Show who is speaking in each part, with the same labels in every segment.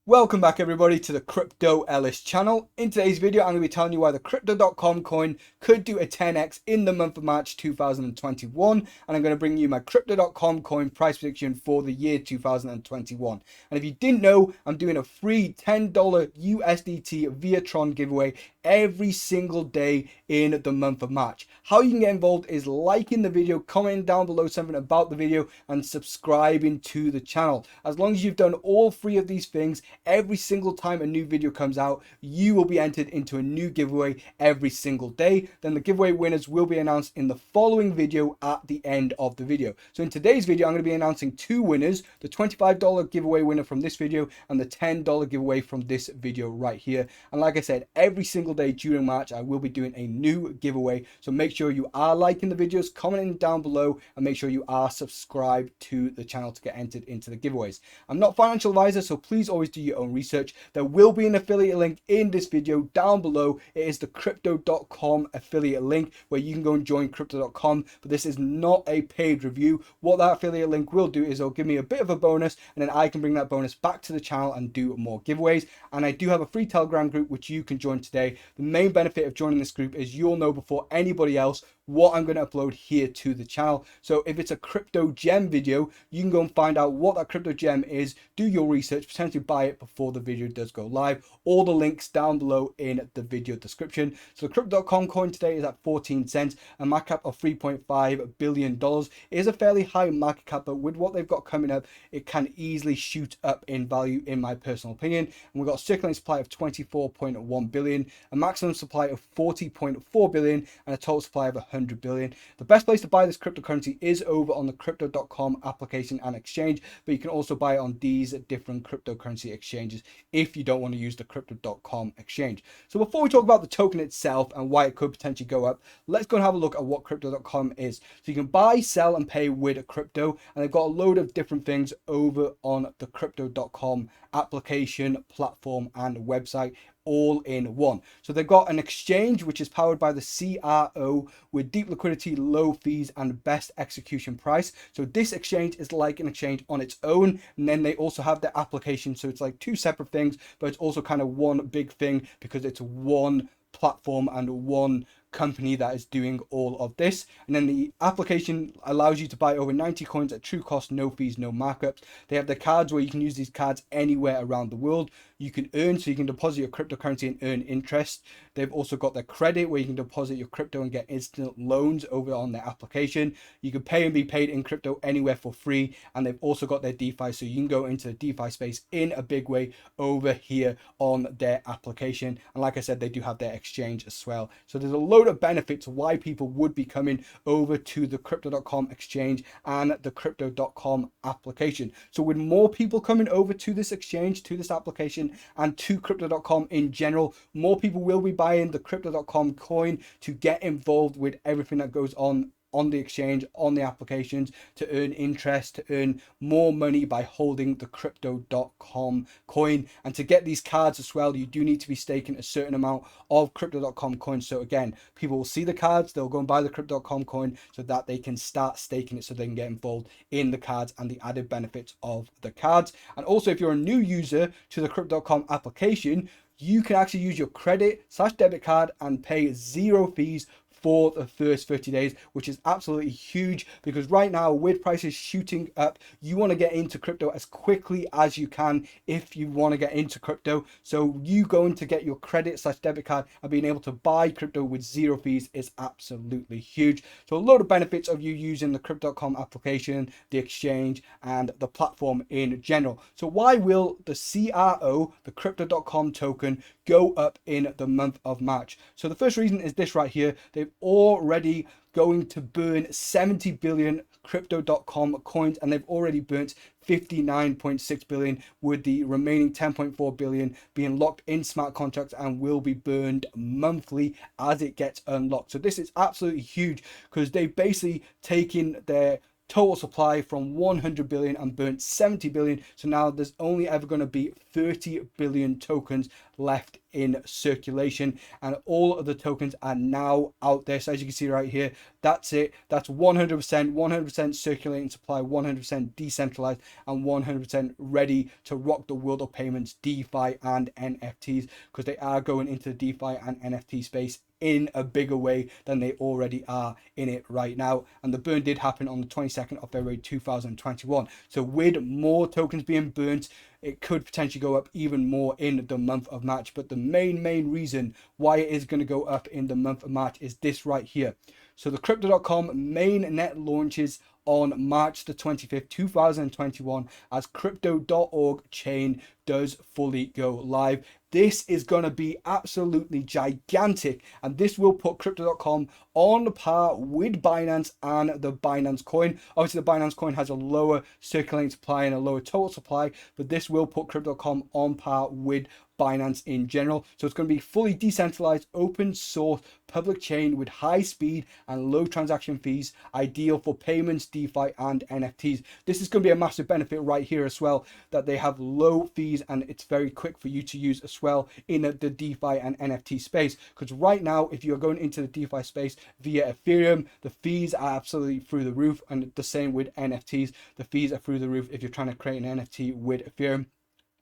Speaker 1: Welcome back everybody to the Crypto Ellis channel. In today's video I'm going to be telling you why the Crypto.com coin could do a 10x in the month of March 2021, and I'm going to bring you my Crypto.com coin price prediction for the year 2021. And if you didn't know, I'm doing a free $10 USDT Viatron giveaway every single day in the month of March. How you can get involved is liking the video, commenting down below something about the video, and subscribing to the channel. As long as you've done all three of these things, every single time a new video comes out, you will be entered into a new giveaway every single day. Then the giveaway winners will be announced in the following video at the end of the video. So in today's video, I'm going to be announcing two winners, the $25 giveaway winner from this video and the $10 giveaway from this video right here. And like I said, every single day during March, I will be doing a new giveaway. So make sure you are liking the videos, commenting down below, and make sure you are subscribed to the channel to get entered into the giveaways. I'm not a financial advisor, so please always do your own research. There will be an affiliate link in this video down below. It is the Crypto.com affiliate link where you can go and join Crypto.com, but this is not a paid review. What that affiliate link will do is it'll give me a bit of a bonus, and then I can bring that bonus back to the channel and do more giveaways. And I do have a free Telegram group which you can join today. The main benefit of joining this group is you'll know before anybody else what I'm going to upload here to the channel. So if it's a crypto gem video, you can go and find out what that crypto gem is, do your research, potentially buy it before the video does go live. All the links down below in the video description. So the Crypto.com coin today is at 14 cents, a market cap of $3.5 billion. It is a fairly high market cap, but with what they've got coming up, it can easily shoot up in value in my personal opinion. And we've got a circulating supply of 24.1 billion, a maximum supply of 40.4 billion, and a total supply of 100 billion. The best place to buy this cryptocurrency is over on the Crypto.com application and exchange, but you can also buy it on these different cryptocurrency exchanges if you don't want to use the Crypto.com exchange. So before we talk about the token itself and why it could potentially go up, let's go and have a look at what Crypto.com is. So you can buy, sell, and pay with crypto, and they've got a load of different things over on the Crypto.com application, platform, and website, all in one. So they've got an exchange which is powered by the CRO with deep liquidity, low fees, and best execution price. So this exchange is like an exchange on its own, and then they also have their application. So it's like two separate things, but it's also kind of one big thing because it's one platform and one company that is doing all of this. And then the application allows you to buy over 90 coins at true cost, no fees, no markups. They have the cards where you can use these cards anywhere around the world. You can earn, so you can deposit your cryptocurrency and earn interest. They've also got their credit where you can deposit your crypto and get instant loans over on their application. You can pay and be paid in crypto anywhere for free. And they've also got their DeFi, so you can go into the DeFi space in a big way over here on their application. And like I said, they do have their exchange as well. So there's a load of benefits why people would be coming over to the Crypto.com exchange and the Crypto.com application. So with more people coming over to this exchange, to this application, and to Crypto.com in general, more people will be buying the Crypto.com coin to get involved with everything that goes on the exchange, on the applications, to earn interest, to earn more money by holding the Crypto.com coin. And to get these cards as well, you do need to be staking a certain amount of Crypto.com coins. So again, people will see the cards, they'll go and buy the Crypto.com coin so that they can start staking it, so they can get involved in the cards and the added benefits of the cards. And also, if you're a new user to the Crypto.com application, you can actually use your credit/debit card and pay 0 fees for the first 30 days, which is absolutely huge because right now with prices shooting up, you want to get into crypto as quickly as you can if you want to get into crypto. So you going to get your credit/debit card and being able to buy crypto with 0 fees is absolutely huge. So a lot of benefits of you using the Crypto.com application, the exchange, and the platform in general. So why will the CRO, the Crypto.com token, go up in the month of March? So the first reason is this right here. They've already going to burn 70 billion Crypto.com coins, and they've already burnt 59.6 billion, with the remaining 10.4 billion being locked in smart contracts and will be burned monthly as it gets unlocked. So this is absolutely huge because they've basically taken their total supply from 100 billion and burnt 70 billion. So now there's only ever going to be 30 billion tokens left in circulation, and all of the tokens are now out there. So as you can see right here, that's it. That's 100% circulating supply, 100% decentralized, and 100% ready to rock the world of payments, DeFi and NFTs, because they are going into the DeFi and NFT space in a bigger way than they already are in it right now. And the burn did happen on the 22nd of February 2021. So with more tokens being burnt, it could potentially go up even more in the month of March. But the main reason why it is going to go up in the month of March is this right here. So the Crypto.com mainnet launches on March the 25th, 2021, as Crypto.org chain does fully go live. This is going to be absolutely gigantic, and this will put Crypto.com on par with Binance and the Binance coin. Obviously, the Binance coin has a lower circulating supply and a lower total supply, but this will put Crypto.com on par with Binance in general. So it's going to be fully decentralized, open source, public chain with high speed and low transaction fees, ideal for payments, DeFi and NFTs. This is going to be a massive benefit right here as well, that they have low fees and it's very quick for you to use as well in the DeFi and NFT space. Because right now, if you're going into the DeFi space via Ethereum, the fees are absolutely through the roof, and the same with NFTs. The fees are through the roof if you're trying to create an NFT with Ethereum.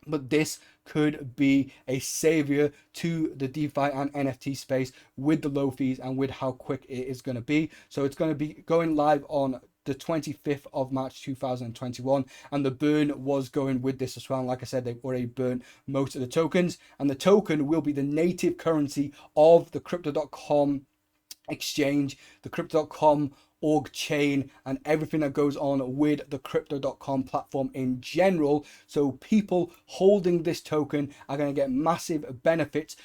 Speaker 1: But this could be a savior to the DeFi and NFT space with the low fees and with how quick it is going to be. So it's going to be going live on the 25th of March 2021, and the burn was going with this as well. And like I said, they've already burned most of the tokens, and the token will be the native currency of the Crypto.com exchange, the Crypto.com org chain, and everything that goes on with the Crypto.com platform in general. So people holding this token are going to get massive benefits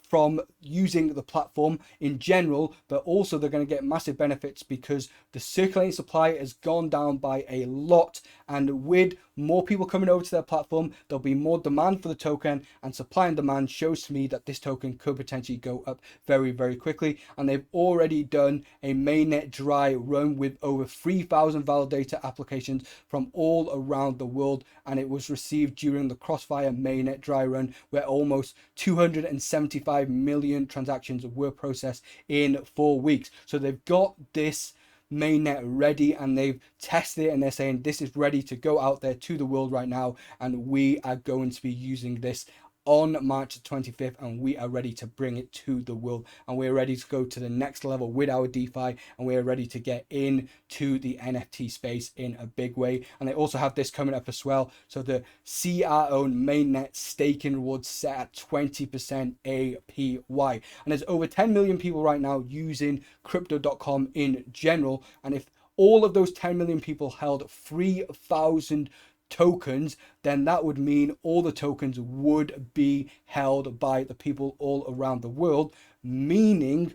Speaker 1: from using the platform in general, but also they're going to get massive benefits because the circulating supply has gone down by a lot, and with more people coming over to their platform, there'll be more demand for the token, and supply and demand shows to me that this token could potentially go up very quickly. And they've already done a mainnet dry run with over 3,000 validator applications from all around the world, and it was received during the Crossfire mainnet dry run, where almost 275 million transactions were processed in 4 weeks. So they've got this mainnet ready, and they've tested it, and they're saying this is ready to go out there to the world right now, and we are going to be using this on March 25th, and we are ready to bring it to the world, and we're ready to go to the next level with our DeFi, and we're ready to get into the NFT space in a big way. And they also have this coming up as well. So the CRO mainnet staking rewards set at 20% APY, and there's over 10 million people right now using Crypto.com in general, and if all of those 10 million people held 3,000 tokens, then that would mean all the tokens would be held by the people all around the world, meaning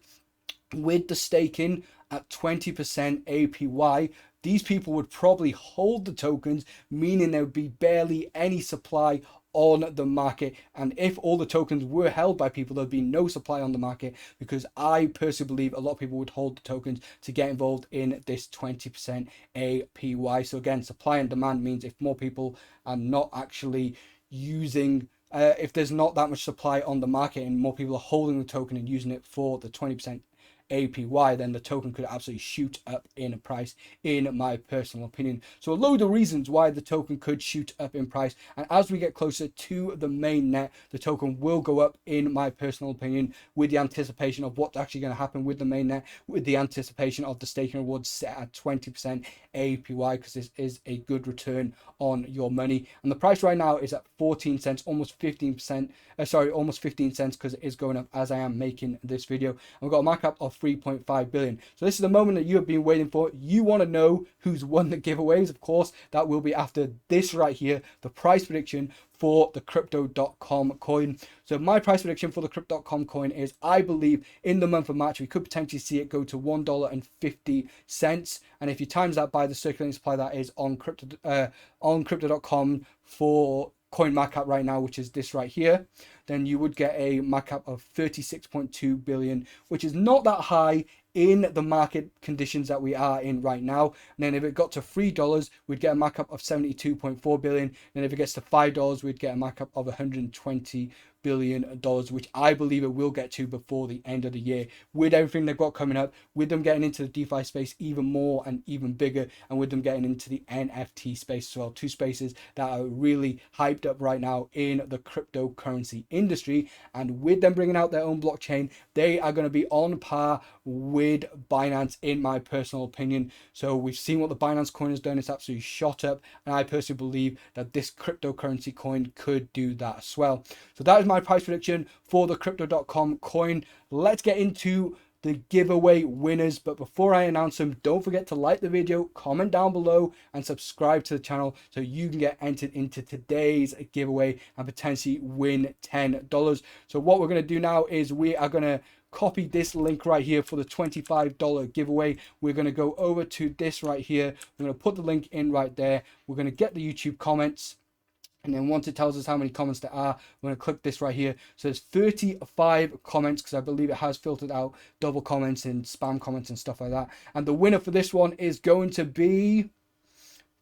Speaker 1: with the staking at 20% APY, these people would probably hold the tokens, meaning there would be barely any supply on the market. And if all the tokens were held by people, there'd be no supply on the market, because I personally believe a lot of people would hold the tokens to get involved in this 20% APY. So again, supply and demand means if more people are not actually using if there's not that much supply on the market and more people are holding the token and using it for the 20% APY, then the token could absolutely shoot up in price, in my personal opinion. So a load of reasons why the token could shoot up in price, and as we get closer to the mainnet, the token will go up in my personal opinion, with the anticipation of what's actually going to happen with the mainnet, with the anticipation of the staking rewards set at 20% APY, because this is a good return on your money. And the price right now is at 14 cents, almost 15%, almost 15 cents, because it is going up as I am making this video. And we've got a markup of 3.5 billion. So this is the moment that you have been waiting for. You want to know who's won the giveaways. Of course, that will be after this right here, the price prediction for the Crypto.com coin. So my price prediction for the Crypto.com coin is, I believe in the month of March, we could potentially see it go to $1.50. And if you times that by the circulating supply that is on Crypto.com for coin markup right now, which is this right here, then you would get a markup of 36.2 billion, which is not that high in the market conditions that we are in right now. And then if it got to $3, we'd get a markup of 72.4 billion. And if it gets to $5, we'd get a markup of 120 billion dollars, which I believe it will get to before the end of the year. With everything they've got coming up, with them getting into the DeFi space even more and even bigger, and with them getting into the NFT space as well, two spaces that are really hyped up right now in the cryptocurrency industry. And with them bringing out their own blockchain, they are going to be on par with Binance, in my personal opinion. So we've seen what the Binance coin has done. It's absolutely shot up, and I personally believe that this cryptocurrency coin could do that as well. So that is my price prediction for the Crypto.com coin. Let's get into the giveaway winners, but before I announce them, don't forget to like the video, comment down below, and subscribe to the channel so you can get entered into today's giveaway and potentially win $10. So what we're going to do now is we are going to copy this link right here for the $25 giveaway. We're going to go over to this right here. We're going to put the link in right there. We're going to get the YouTube comments. And then once it tells us how many comments there are, we're going to click this right here. So there's 35 comments, because I believe it has filtered out double comments and spam comments and stuff like that. And the winner for this one is going to be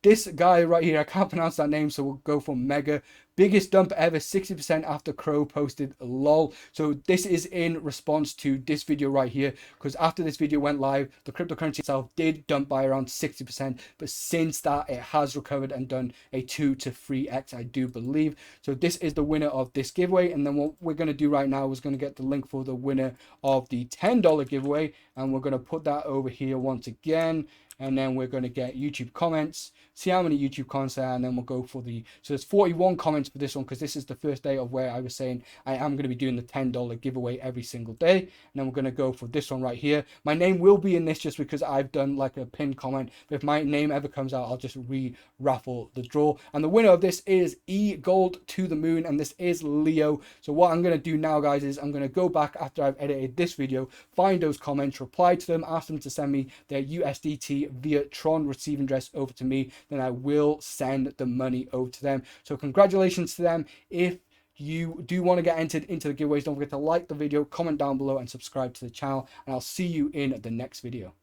Speaker 1: this guy right here. I can't pronounce that name, so we'll go for Mega. Biggest dump ever, 60% after CRO posted lol. So this is in response to this video right here, because after this video went live, the cryptocurrency itself did dump by around 60%, but since that it has recovered and done a 2 to 3x, I do believe. So this is the winner of this giveaway. And then what we're going to do right now is going to get the link for the winner of the $10 giveaway, and we're going to put that over here once again. And then we're going to get YouTube comments, see how many YouTube comments there are, and then we'll go for the, so there's 41 comments for this one, because this is the first day of where I was saying I am going to be doing the $10 giveaway every single day. And then we're going to go for this one right here. My name will be in this just because I've done like a pinned comment, but if my name ever comes out, I'll just re-raffle the draw. And the winner of this is Gold to the Moon, and this is Leo. So what I'm going to do now, guys, is I'm going to go back after I've edited this video, find those comments, reply to them, ask them to send me their USDT via Tron receiving address over to me. Then I will send the money over to them. So congratulations to them. If you do want to get entered into the giveaways, don't forget to like the video, comment down below, and subscribe to the channel. And I'll see you in the next video.